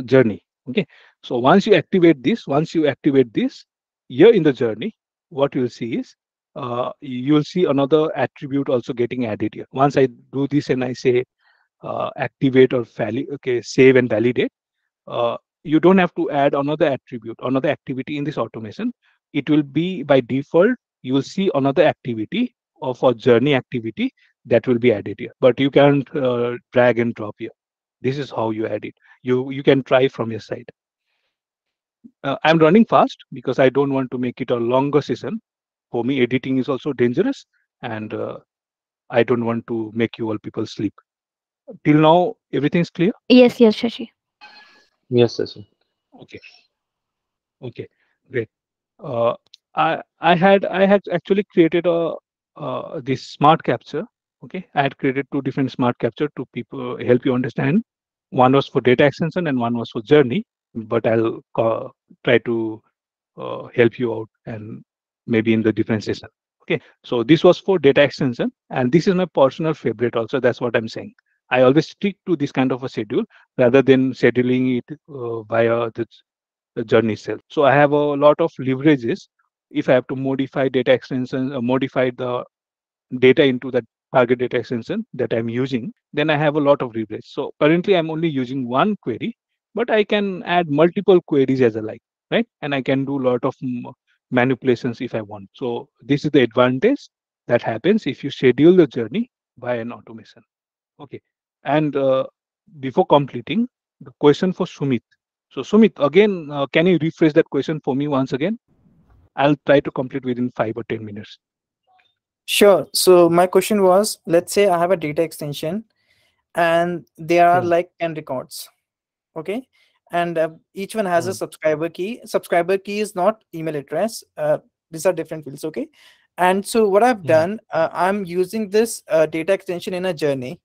journey. Okay, so once you activate this here in the journey, what you'll see is you'll see another attribute also getting added here. Once I do this and I say activate or okay, save and validate, you don't have to add another attribute, another activity in this automation. It will be by default, you will see another activity of a journey activity that will be added here. But you can't drag and drop here. This is how you add it. You can try from your side. I'm running fast because I don't want to make it a longer session. For me, editing is also dangerous, and I don't want to make you all people sleep. Till now, everything's clear? Yes, yes, Shashi. Yes, Sachin. Okay. Okay. Great. Uh, I had actually created a this smart capture. Okay, I had created two different smart capture to people help you understand. One was for data extension and one was for journey. But I'll try to help you out and maybe in the different session. Okay, so this was for data extension, and this is my personal favorite. Also, that's what I'm saying. I always stick to this kind of a schedule rather than scheduling it via the journey itself. So I have a lot of leverages. If I have to modify data extensions, modify the data into the target data extension that I'm using, then I have a lot of leverage. So currently I'm only using one query, but I can add multiple queries as a like, right? And I can do a lot of manipulations if I want. So this is the advantage that happens if you schedule the journey by an automation. Okay. And before completing, the question for Sumit. So Sumit, again, can you rephrase that question for me once again? I'll try to complete within 5 or 10 minutes. Sure. So my question was, let's say I have a data extension and there are Hmm. like 10 records. Okay. And each one has a Hmm. subscriber key. Subscriber key is not email address. These are different fields. Okay. And so what I've Hmm. done, I'm using this data extension in a journey,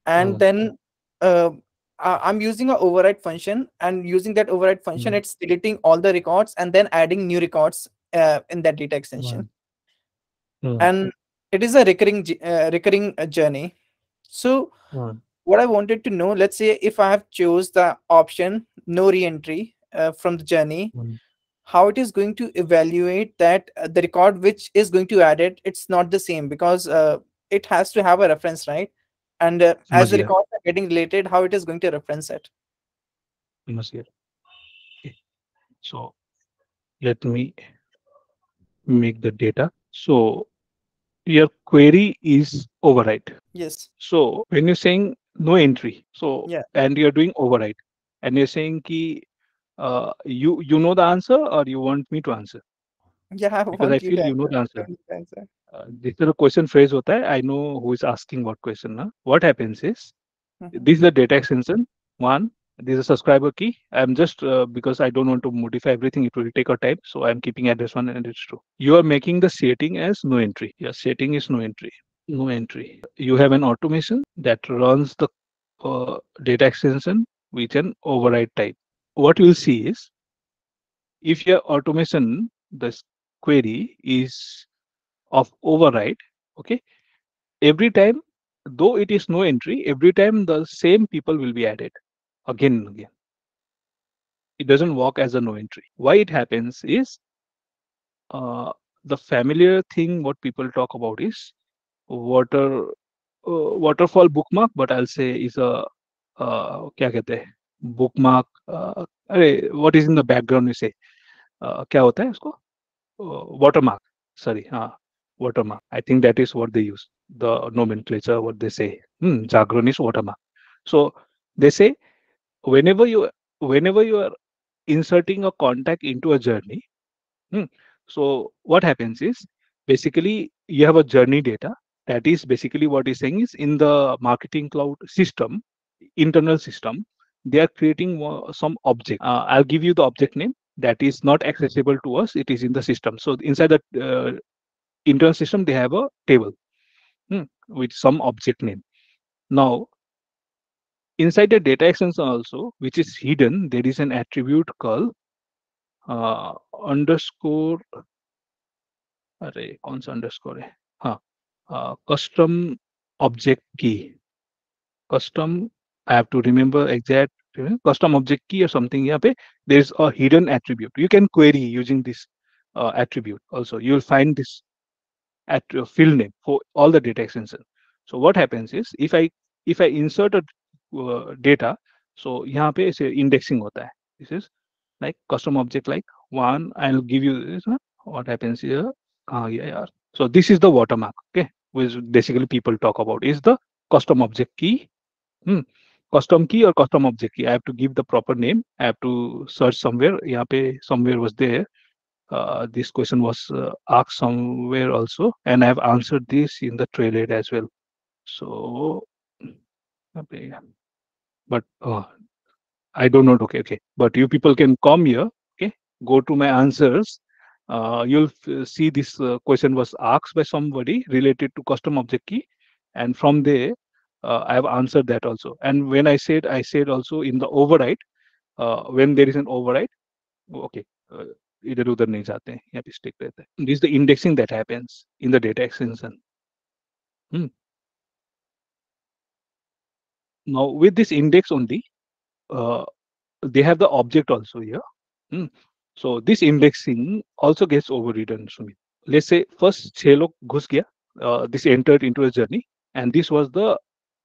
and Hmm. then uh, I'm using a override function, and using that override function, Hmm. it's deleting all the records and then adding new records in that data Hmm. extension. Hmm. And it is a recurring journey. So Hmm. what I wanted to know, let's say if I have chose the option no re-entry from the journey, Hmm. how it is going to evaluate that the record which is going to add it, it's not the same, because it has to have a reference, right? And as समझ the गया. records are getting related, how it is going to reference it? समझ गया. Okay. So let me make the data. So your query is override. Yes. So when you're saying no entry, so Yeah. and you're doing override, and you're saying ki you know the answer or you want me to answer? Yeah, I Because I want you feel to you know answer. the answer. Don't answer. This is a question phrase होता है. I know who is asking what question now. What happens is Mhm. this is the data extension one. This is a subscriber key. I'm just because I don't want to modify everything. It will take a time, so I'm keeping address one and it's true. You are making the setting as no entry. Your setting is no entry. No entry. You have an automation that runs the data extension with an override type. What you'll see is if your automation, this query is of override, okay, every time, though it is no entry, every time the same people will be added again and again. It doesn't work as a no entry. Why it happens is uh, the familiar thing what people talk about is water waterfall bookmark, but I'll say is a क्या कहते हैं bookmark. अरे what is in the background you say क्या होता है उसको watermark. Sorry, watermark. I think that is what they use. The nomenclature, what they say. Jagran is watermark. So they say whenever you whenever you are inserting a contact into a journey. Hmm. So what happens is basically you have a journey data. That is basically what he's saying is in the marketing cloud system, internal system, they are creating some object. I'll give you the object name that is not accessible to us. It is in the system. So inside the internal system, they have a table with some object name. Now inside the data extension also, which is hidden, there is an attribute called underscore. अरे कौन सा underscore है हाँ custom object key custom I have to remember exact custom object key or something यहाँ पे there is a hidden attribute. You can query using this attribute also. You will find this at field name for all the data extension. So what happens is if I insert a data, so यहाँ पे इसे indexing होता है. This is like custom object like one. I'll give you this. What happens here? Ah, yeah, yeah. So this is the watermark. Okay, which basically people talk about is the custom object key. Hmm. Custom key or custom object key. I have to give the proper name. I have to search somewhere. यहाँ पे somewhere was there. This question was asked somewhere also, and I have answered this in the Trailhead as well. So, okay, but I don't know. Okay, okay, but you people can come here. Okay, go to my answers. You'll see this question was asked by somebody related to custom object key, and from there, I have answered that also. And when I said also in the override, when there is an override, okay, इधर उधर नहीं जाते हैं, यहाँ पे stick रहता है. This is the indexing that happens in the data extension. Hmm. Now with this index only, uh, they have the object also here. Hmm. So this indexing also gets overridden, Sumit. Let's say first 6 log घुस गया, this entered into a journey, and this was the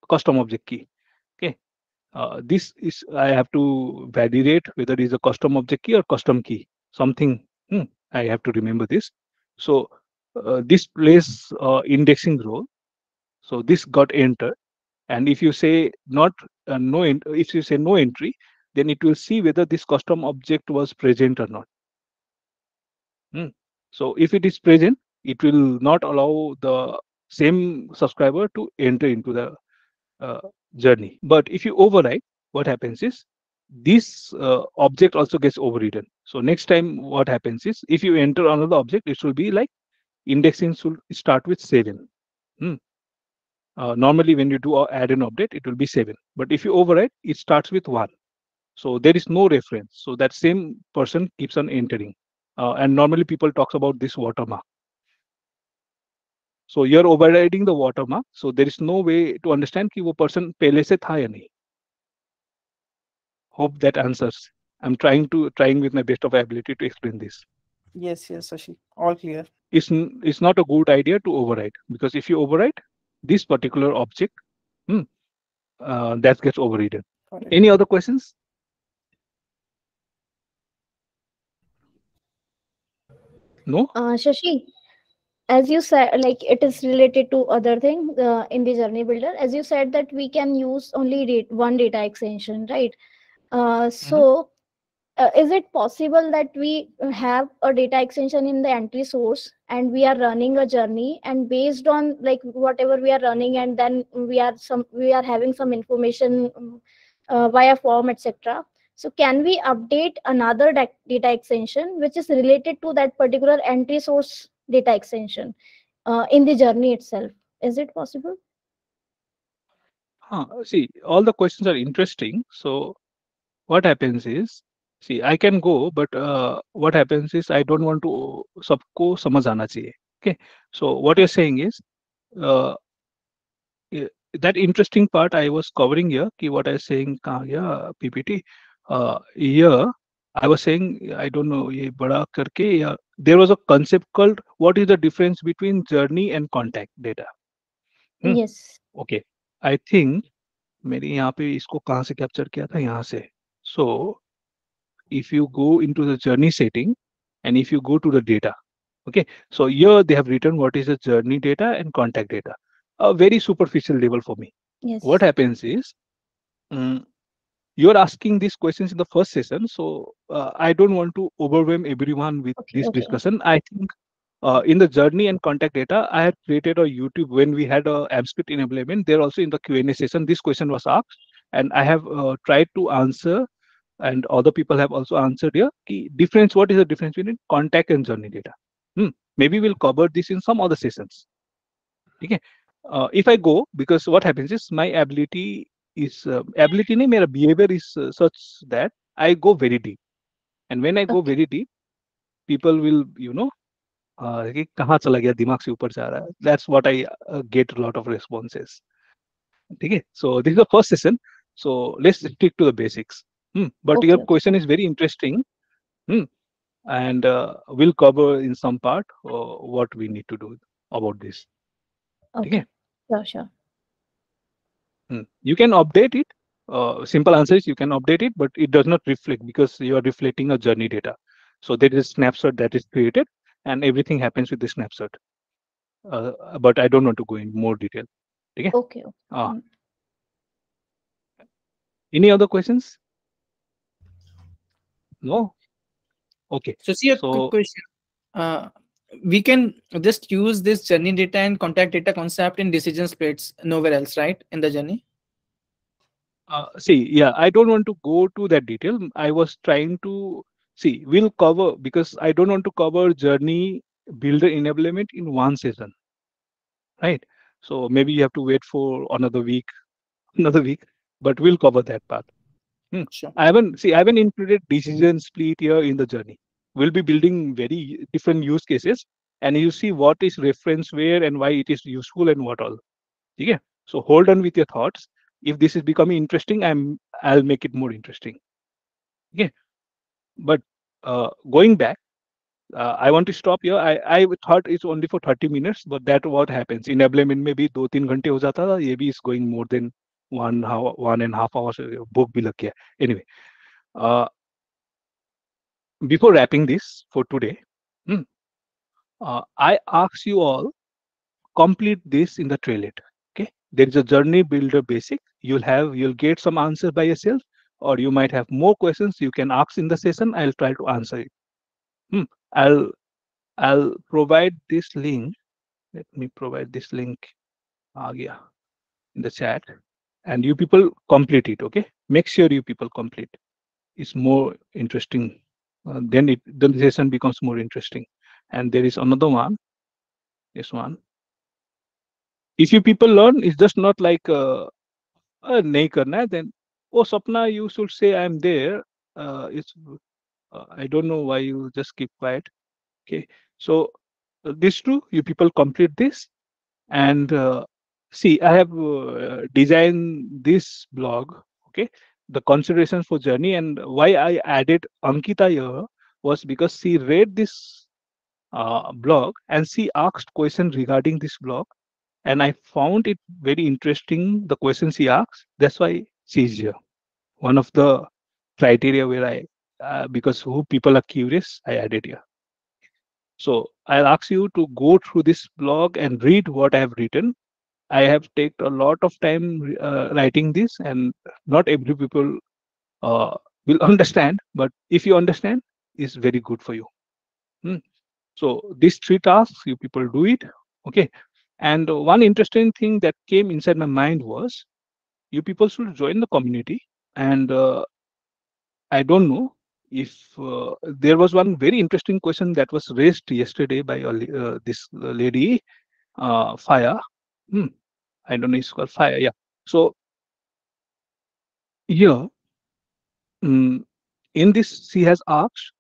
custom object key. Okay, this is I have to validate whether it is a custom object key or custom key. Something I have to remember this. So this plays indexing role. So this got entered, and if you say not if you say no entry, then it will see whether this custom object was present or not. Hmm. So if it is present, it will not allow the same subscriber to enter into the uh, journey. But if you override, what happens is this object also gets overridden. So next time, what happens is if you enter another object, it will be like indexing should start with 7. Hmm. Normally, when you do add an update, it will be 7. But if you override, it starts with 1. So there is no reference. So that same person keeps on entering. And normally people talks about this watermark. So you're overriding the watermark. So there is no way to understand कि वो person पहले से था या नहीं. Hope that answers. I'm trying with my best of ability to explain this. Yes, yes, Shashi. All clear. It's not a good idea to override, because if you override this particular object, hmm, that gets overridden. Correct. Any other questions? No? Shashi, as you said, like it is related to other thing in the journey builder. As you said that we can use only one data extension, right? Mhm. So is it possible that we have a data extension in the entry source and we are running a journey, and based on like whatever we are running, and then we are having some information via form, etc. So can we update another data extension which is related to that particular entry source data extension in the journey itself? Is it possible? See, all the questions are interesting. So what happens is, see, I can go, but what happens is I don't want to सबको समझ आना चाहिए. Okay. So what you're saying is, uh, eh, that interesting part I was covering here. Ki what I was saying, कहाँ गया PPT? Here I was saying, I don't know, ये बड़ा करके या there was a concept called what is the difference between journey and contact data. Hmm. Yes. Okay. I think मेरे यहाँ पे इसको कहाँ से कैप्चर किया था, यहाँ से. So if you go into the journey setting and if you go to the data, okay, so here they have written what is the journey data and contact data, a very superficial level for me. What Yes. happens is, mm, you're asking these questions in the first session, so I don't want to overwhelm everyone with Okay. this Okay. discussion. I think in the journey and contact data, I had created a YouTube when we had a AppScript enablement. There also in the Q&A session, this question was asked, and I have tried to answer, and other people have also answered here. Ki difference, what is the difference between contact and journey data? Maybe we'll cover this in some other sessions. Okay. If I go, because what happens is my ability is ability nahi, mera behavior is such that I go very deep, and when I go Okay. very deep, people will कि कहाँ चला गया, दिमाग से ऊपर जा रहा है. That's what I get a lot of responses. Okay. So this is the first session. So let's stick to the basics. But your Okay, okay, question is very interesting. Hmm. And we'll cover in some part what we need to do about this. Okay. okay. Sure, sure. You can update it. Simple answer is you can update it, but it does not reflect because you are reflecting a journey data. So there is a snapshot that is created, and everything happens with the snapshot. But I don't want to go in more detail. Okay. Okay, okay. Uh, any other questions? No. Okay. So see a quick So question. Uh, we can just use this journey data and contact data concept in decision splits nowhere else, right? In the journey. see, yeah, I don't want to go to that detail. I was trying to see. We'll cover because I don't want to cover journey builder enablement in one session, right? So maybe you have to wait for another week, another week, but we'll cover that part. Hmm. Sure. I haven't included decision split here in the journey. We'll be building very different use cases, and you see what is reference where and why it is useful and what all. Okay. So hold on with your thoughts. If this is becoming interesting, I'll make it more interesting. Okay. But going back, I want to stop here. I thought it's only for 30 minutes, but that what happens. Enablement में भी 2-3 घंटे हो जाता था. ये भी is going more than 1 hour, 1.5 hours. Book भी लग गया. Anyway, uh, before wrapping this for today, hmm, I ask you all complete this in the Trailhead. Okay, there is a journey builder basic. You'll get some answers by yourself, or you might have more questions. You can ask in the session. I'll try to answer it. Hmm. I'll I'll provide this link. Let me provide this link. Yeah, in the chat, and you people complete it. Okay, make sure you people complete. It's more interesting. Then the session becomes more interesting. And there is another one. This one. If you people learn, it's just not like nahi karna hai, then oh Sapna, you should say I'm there. It's I don't know why you just keep quiet. Okay, so this too, you people complete this and see. I have designed this blog. Okay, the considerations for journey and why I added Ankita here was because she read this blog and she asked questions regarding this blog and I found it very interesting the questions he asked. That's why she's here. One of the criteria where I because who people are curious, I added here. So I'll ask you to go through this blog and read what I have written. I have taken a lot of time writing this, and not every people uh, will understand. But if you understand, it's very good for you. Hmm. So these three tasks, you people do it. Okay. And one interesting thing that came inside my mind was you people should join the community. And I don't know if there was one very interesting question that was raised yesterday by this lady, Fire. Hmm, I don't know, it's called Fire. Yeah. So here, mm, in this, she has asked,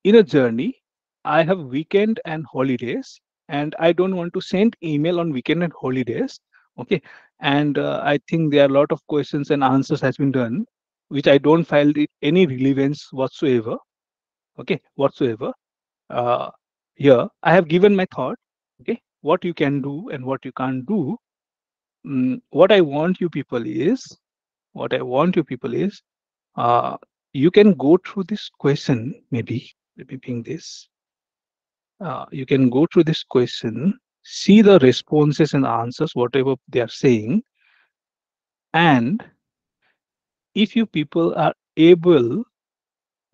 in a journey, I have weekend and holidays, and I don't want to send email on weekend and holidays. Okay, and I think there are a lot of questions and answers has been done, which I don't find it any relevance whatsoever. Okay, whatsoever. Uh, Here, I have given my thought. Okay, what you can do and what you can't do. What I want you people is, what I want you people is, uh, you can go through this question. Maybe let me ping this. You can go through this question, see the responses and answers, whatever they are saying, and if you people are able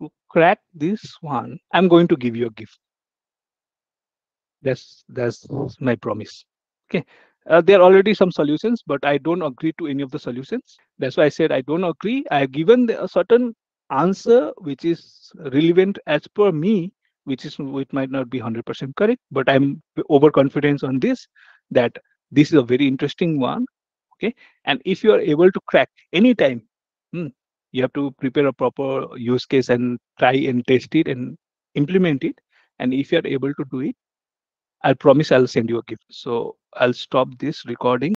to crack this one, I'm going to give you a gift. That's my promise. Okay. There are already some solutions, but I don't agree to any of the solutions. That's why I said I don't agree. I have given a certain answer which is relevant as per me, which might not be 100% correct, but I'm overconfident on this that this is a very interesting one. Okay, and if you are able to crack anytime, hmm, you have to prepare a proper use case and try and test it and implement it. And if you are able to do it, I promise I'll send you a gift. So I'll stop this recording.